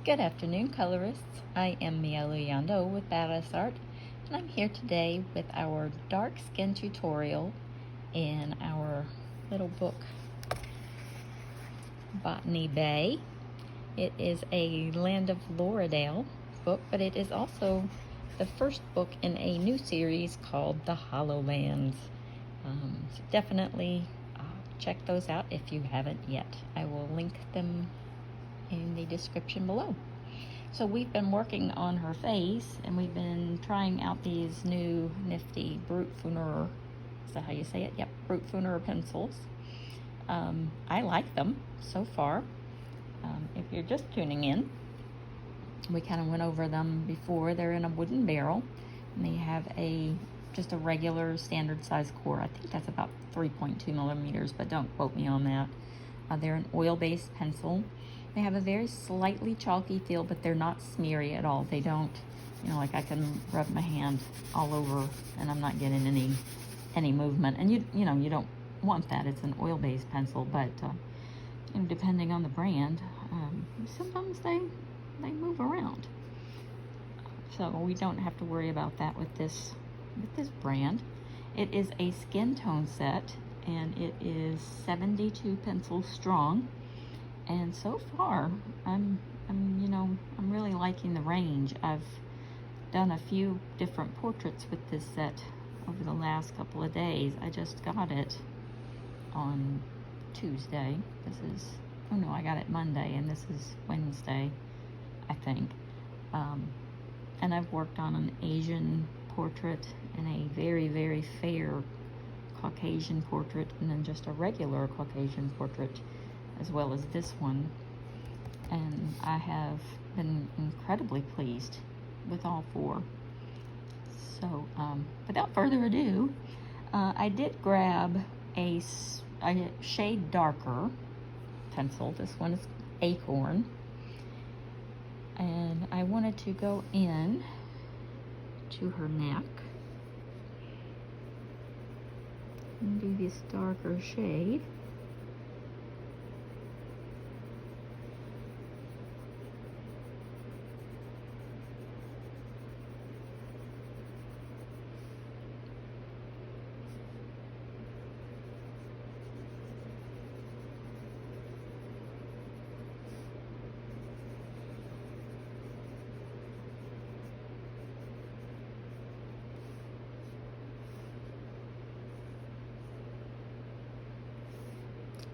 Good afternoon, colorists. I am Mielu Yando with Badass Art, and I'm here today with our dark skin tutorial in our little book, Botany Bay. It is a Land of Loredale book, but it is also the first book in a new series called The Hollowlands. So definitely check those out if you haven't yet. I will link them in the description below. So we've been working on her face, and we've been trying out these new nifty Brutfuner, is that how you say it? Yep, Brutfuner pencils. I like them so far. If you're just tuning in, we kind of went over them before. They're in a wooden barrel, and they have just a regular standard size core. I think that's about 3.2 millimeters, but don't quote me on that. They're an oil-based pencil. They have a very slightly chalky feel, but they're not smeary at all. They don't, like I can rub my hand all over and I'm not getting any movement. And you don't want that. It's an oil-based pencil, but depending on the brand, sometimes they move around. So we don't have to worry about that with this brand. It is a skin tone set, and it is 72 pencils strong. And so far, I'm really liking the range. I've done a few different portraits with this set over the last couple of days. I just got it on Tuesday. I got it Monday, and this is Wednesday, I think. And I've worked on an Asian portrait and a very, very fair Caucasian portrait, and then just a regular Caucasian portrait, as well as this one, and I have been incredibly pleased with all four. So without further ado, I did grab a shade darker pencil. This one is Acorn, and I wanted to go in to her neck and do this darker shade.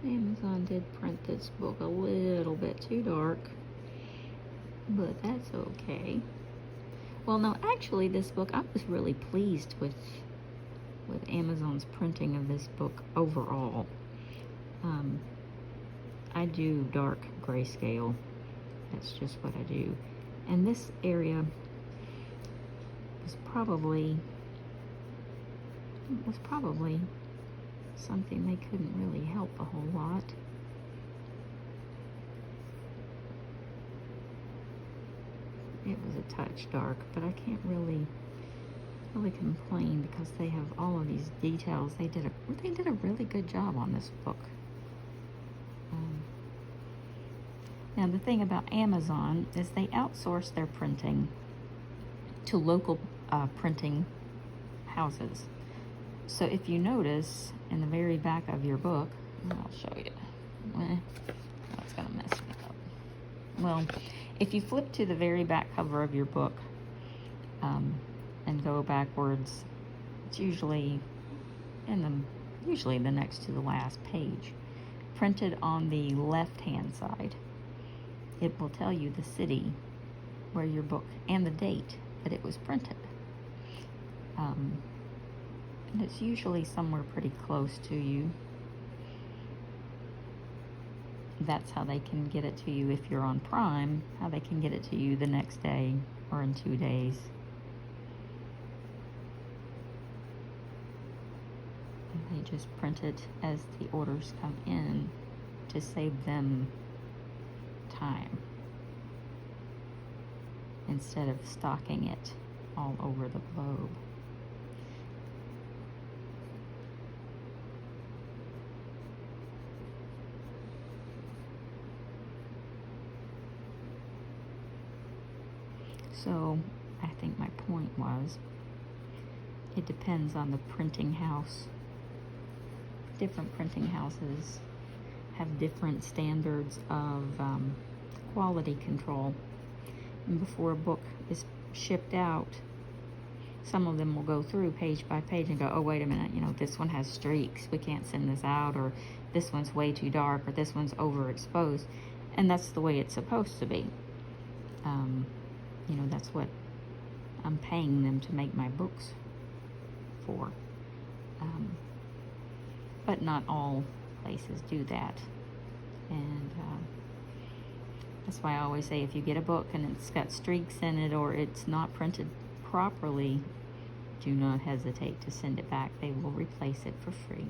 Amazon did print this book a little bit too dark, but that's okay. Well, no, actually this book, I was really pleased with Amazon's printing of this book overall. I do dark grayscale. That's just what I do. And this area was probably something they couldn't really help a whole lot. It was a touch dark, but I can't really complain because they have all of these details. They did a really good job on this book. Now the thing about Amazon is they outsource their printing to local printing houses. So if you notice in the very back of your book, I'll show you. That's gonna mess me up. Well, if you flip to the very back cover of your book and go backwards, it's usually the next to the last page. Printed on the left-hand side, it will tell you the city where your book and the date that it was printed. And it's usually somewhere pretty close to you. That's how they can get it to you if you're on Prime, how they can get it to you the next day or in 2 days. And they just print it as the orders come in to save them time, instead of stocking it all over the globe. So I think my point was, it depends on the printing house. Different printing houses have different standards of quality control. And before a book is shipped out, some of them will go through page by page and go, oh, wait a minute, you know, this one has streaks, we can't send this out, or this one's way too dark, or this one's overexposed. And that's the way it's supposed to be. You know, that's what I'm paying them to make my books for. But not all places do that. And that's why I always say, if you get a book and it's got streaks in it, or it's not printed properly, do not hesitate to send it back. They will replace it for free.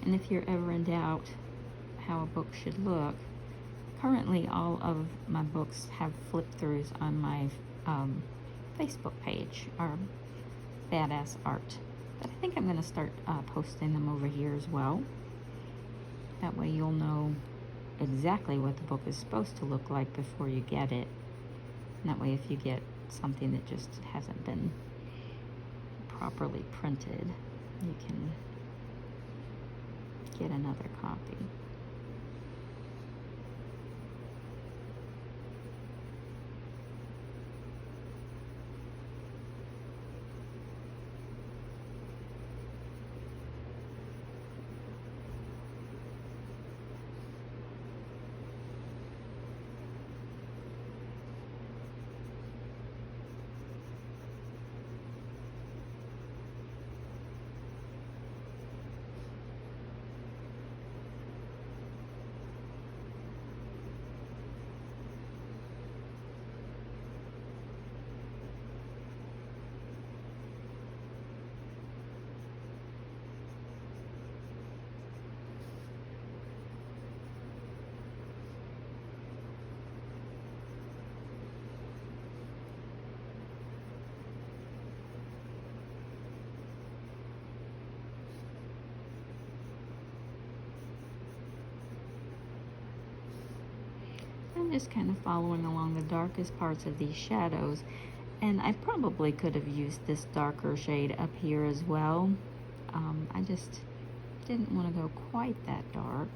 And if you're ever in doubt how a book should look, currently all of my books have flip-throughs on my Facebook page, or Badass Art. But I think I'm going to start posting them over here as well. That way you'll know exactly what the book is supposed to look like before you get it. And that way, if you get something that just hasn't been properly printed, you can get another copy. I'm just kind of following along the darkest parts of these shadows, and I probably could have used this darker shade up here as well. I just didn't want to go quite that dark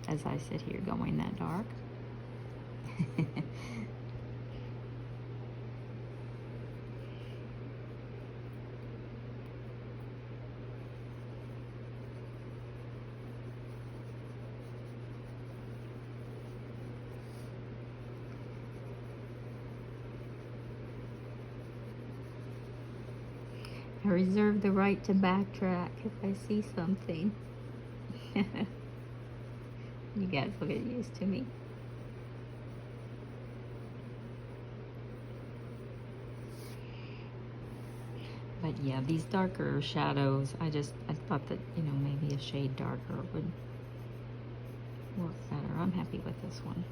as I sit here going that dark. I reserve the right to backtrack if I see something. You guys will get used to me. But yeah, these darker shadows, I thought that, you know, maybe a shade darker would work better. I'm happy with this one.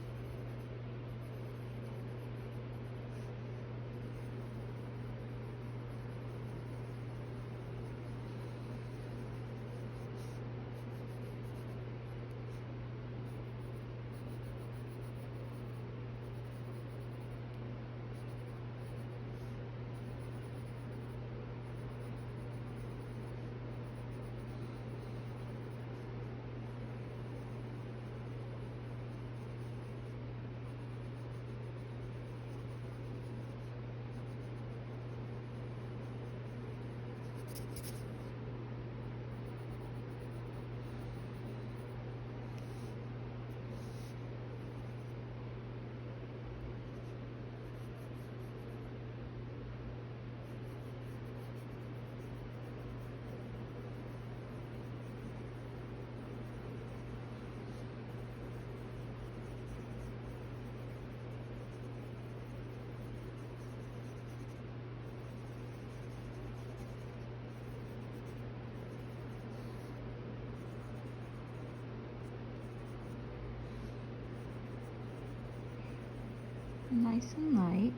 Nice and light.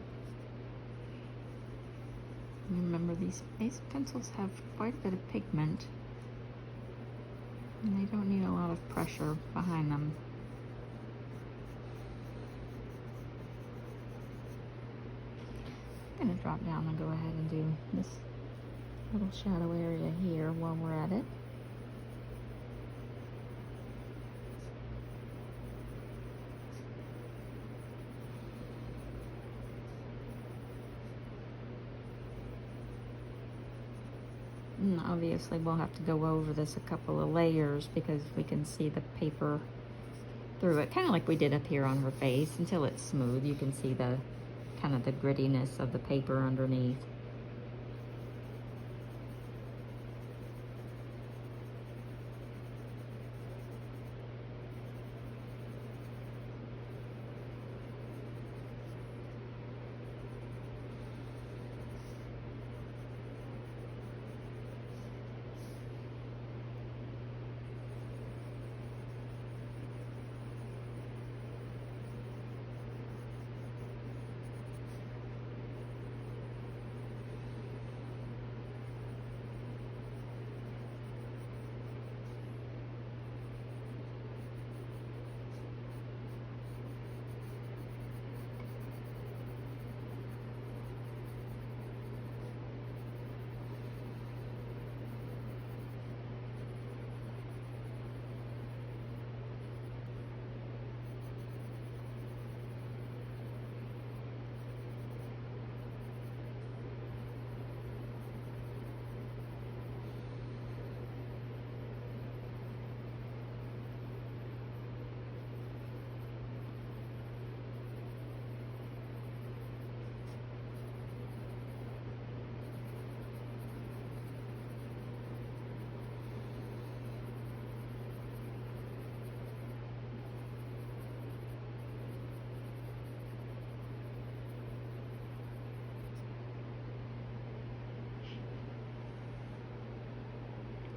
Remember, these pencils have quite a bit of pigment, And they don't need a lot of pressure behind them. I'm going to drop down and go ahead and do this little shadow area here while we're at it. And obviously we'll have to go over this a couple of layers because we can see the paper through it, kind of like we did up here on her face. Until it's smooth, you can see the kind of the grittiness of the paper underneath.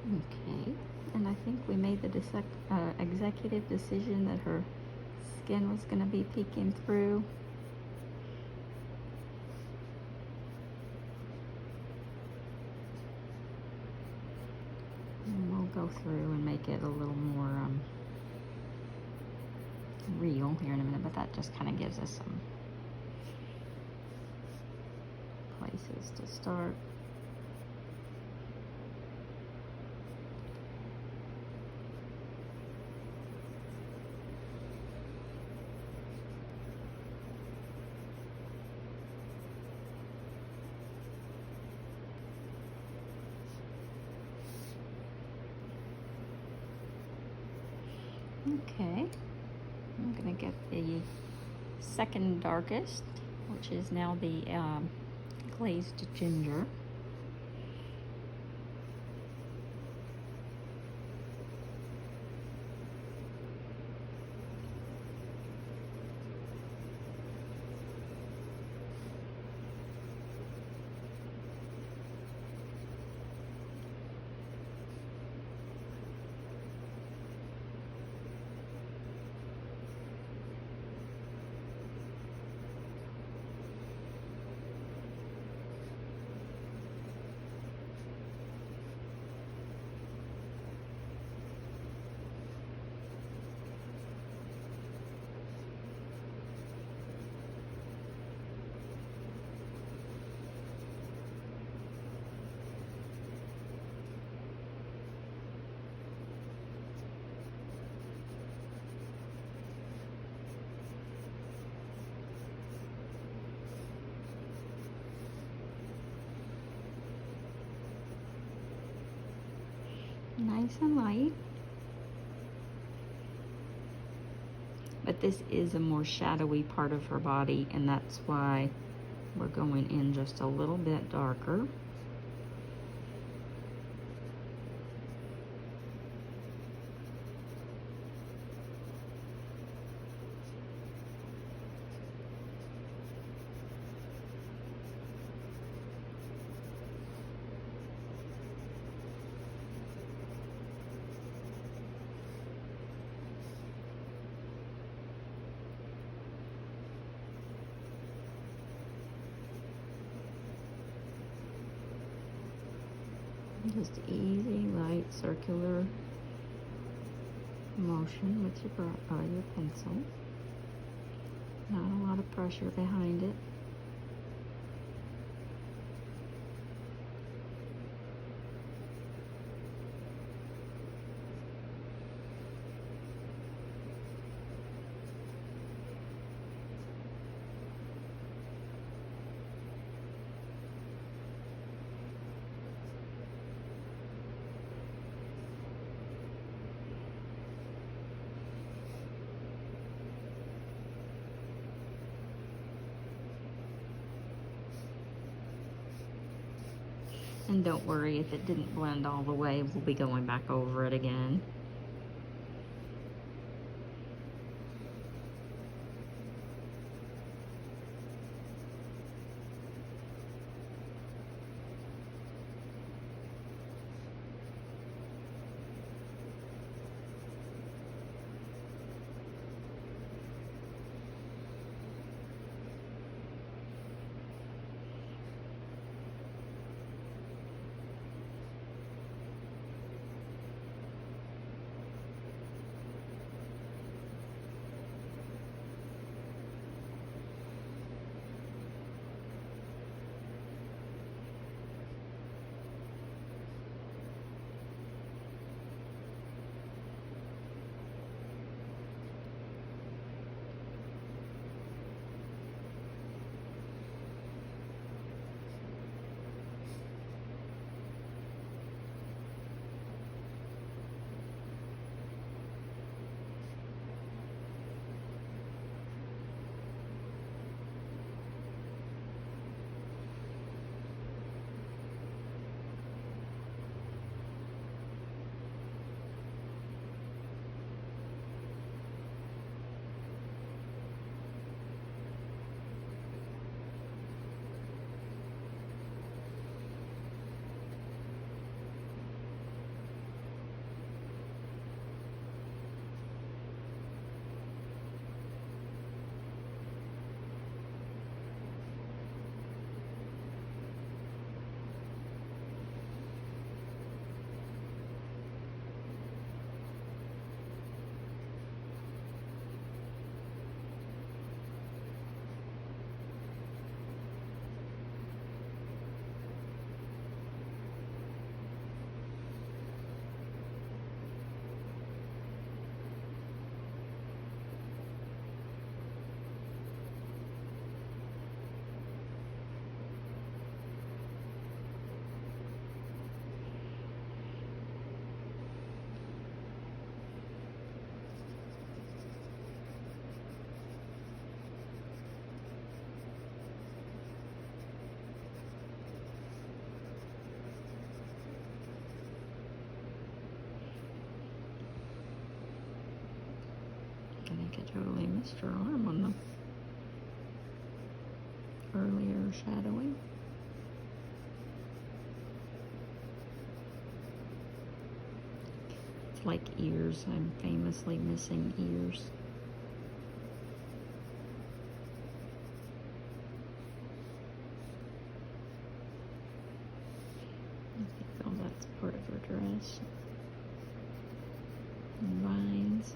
Okay, and I think we made the executive decision that her skin was going to be peeking through. And we'll go through and make it a little more real here in a minute, but that just kind of gives us some places to start. Okay, I'm going to get the second darkest, which is now the glazed ginger. Nice and light. But this is a more shadowy part of her body, and that's why we're going in just a little bit darker. Just easy, light, circular motion with your pencil. Not a lot of pressure behind it. And don't worry if it didn't blend all the way, we'll be going back over it again. I think I totally missed her arm on the earlier shadowing. It's like ears. I'm famously missing ears. I think that's part of her dress. And vines.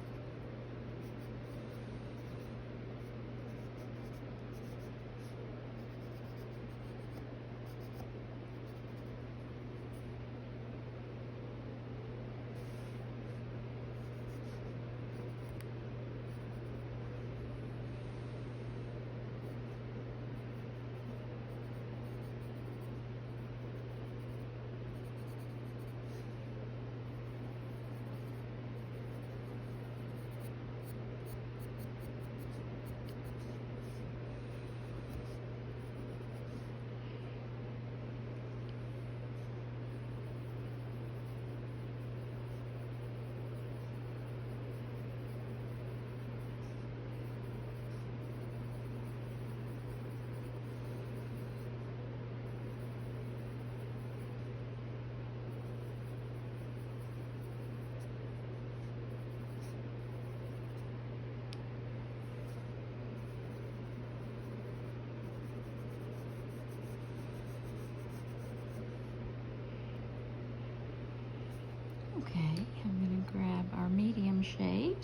Okay, I'm going to grab our medium shade,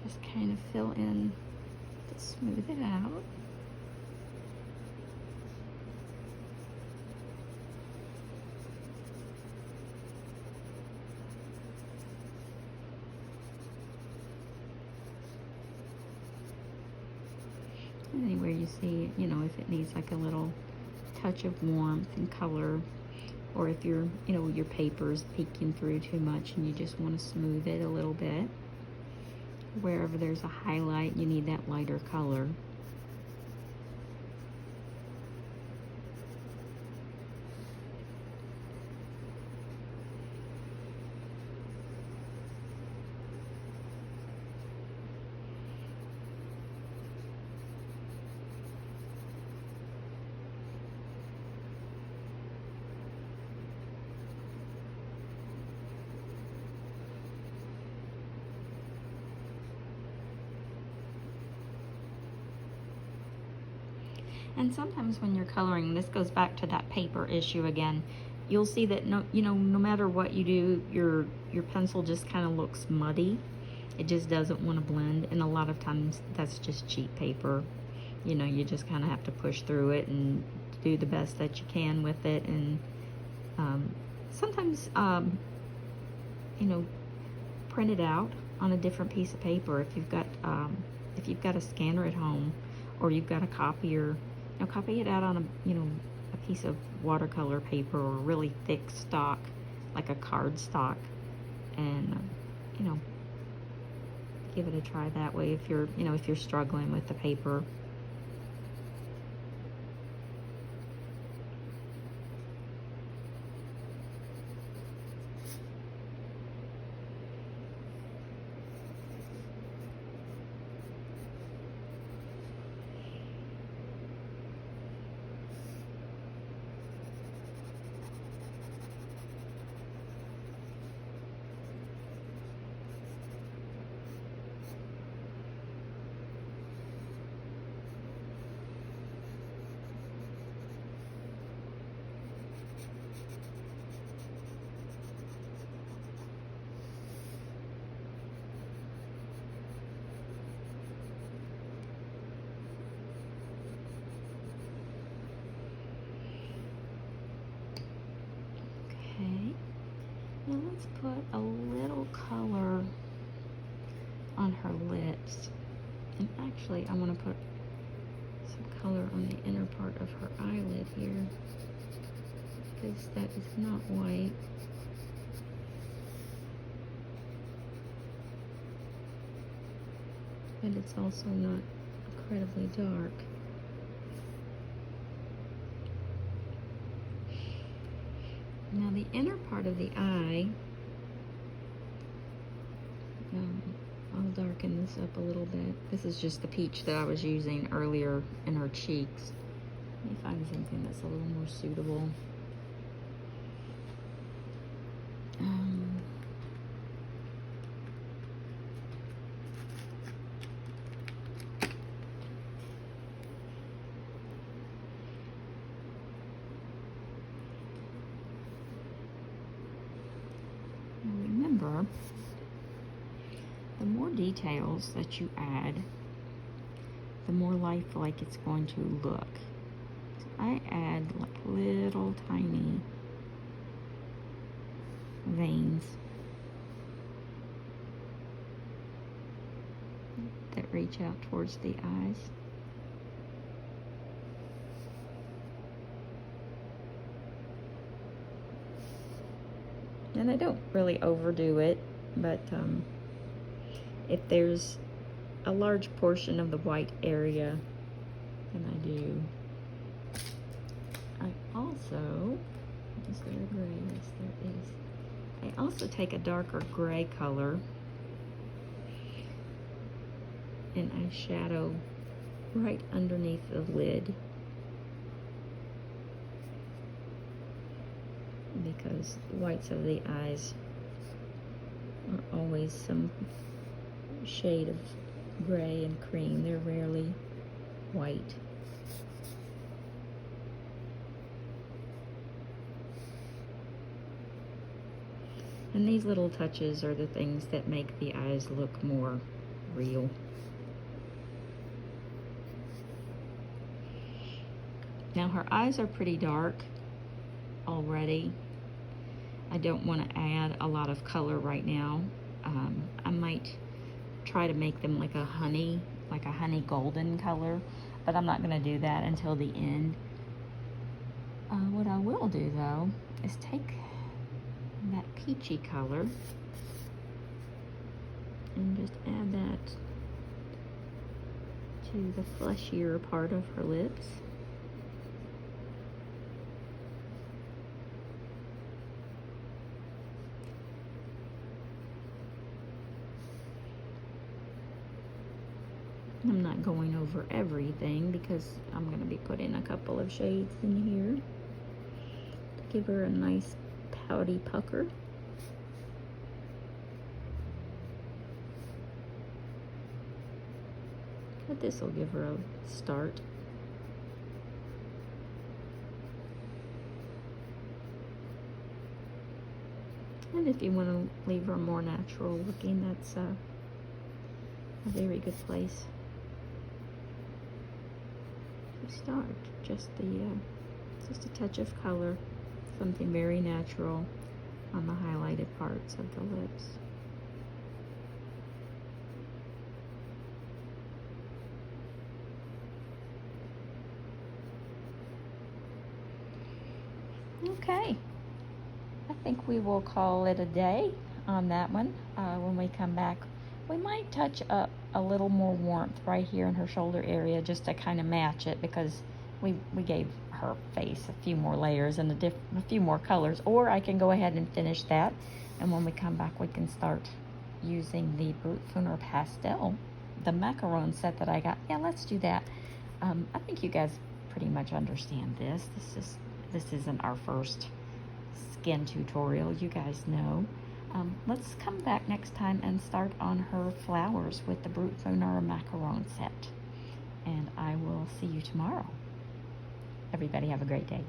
just kind of fill in to smooth it out. Anywhere you see, you know, if it needs like a little touch of warmth and color, or if your, you know, your paper's peeking through too much and you just want to smooth it a little bit. Wherever there's a highlight, you need that lighter color. And sometimes when you're coloring, this goes back to that paper issue again, you'll see that no matter what you do, your pencil just kind of looks muddy. It just doesn't want to blend, and a lot of times that's just cheap paper. You know, you just kind of have to push through it and do the best that you can with it. And sometimes, you know, print it out on a different piece of paper if you've got a scanner at home, or you've got a copier. You know, copy it out on a piece of watercolor paper or really thick stock, like a card stock, and you know, give it a try that way if you're struggling with the paper. Okay, now let's put a little color on her lips. And actually, I want to put some color on the inner part of her eyelid here, because that is not white. But it's also not incredibly dark. Now the inner part of the eye, I'll darken this up a little bit. This is just the peach that I was using earlier in her cheeks. Let me find something that's a little more suitable. Remember, the more details that you add, the more lifelike it's going to look. So I add like little tiny veins that reach out towards the eyes. And I don't really overdo it, but if there's a large portion of the white area, then I do. I also, is there a gray? Yes, there is. I also take a darker gray color and I shadow right underneath the lid, because the whites of the eyes are always some shade of gray and cream. They're rarely white. And these little touches are the things that make the eyes look more real. Now her eyes are pretty dark already. I don't want to add a lot of color right now. I might try to make them like a honey golden color, but I'm not going to do that until the end. What I will do though is take that peachy color and just add that to the fleshier part of her lips. I'm not going over everything because I'm going to be putting a couple of shades in here to give her a nice pouty pucker. But this will give her a start. And if you want to leave her more natural looking, that's a very good place to start. Just a touch of color, something very natural on the highlighted parts of the lips. Okay, I think we will call it a day on that one. When we come back, we might touch up a little more warmth right here in her shoulder area just to kind of match it, because we gave her face a few more layers and a few more colors. Or I can go ahead and finish that, and when we come back we can start using the Brutfuner pastel, the macaron set that I got. Yeah, let's do that. I think you guys pretty much understand this. This isn't our first skin tutorial, you guys know. Let's come back next time and start on her flowers with the Brutfuner macaron set. And I will see you tomorrow. Everybody have a great day.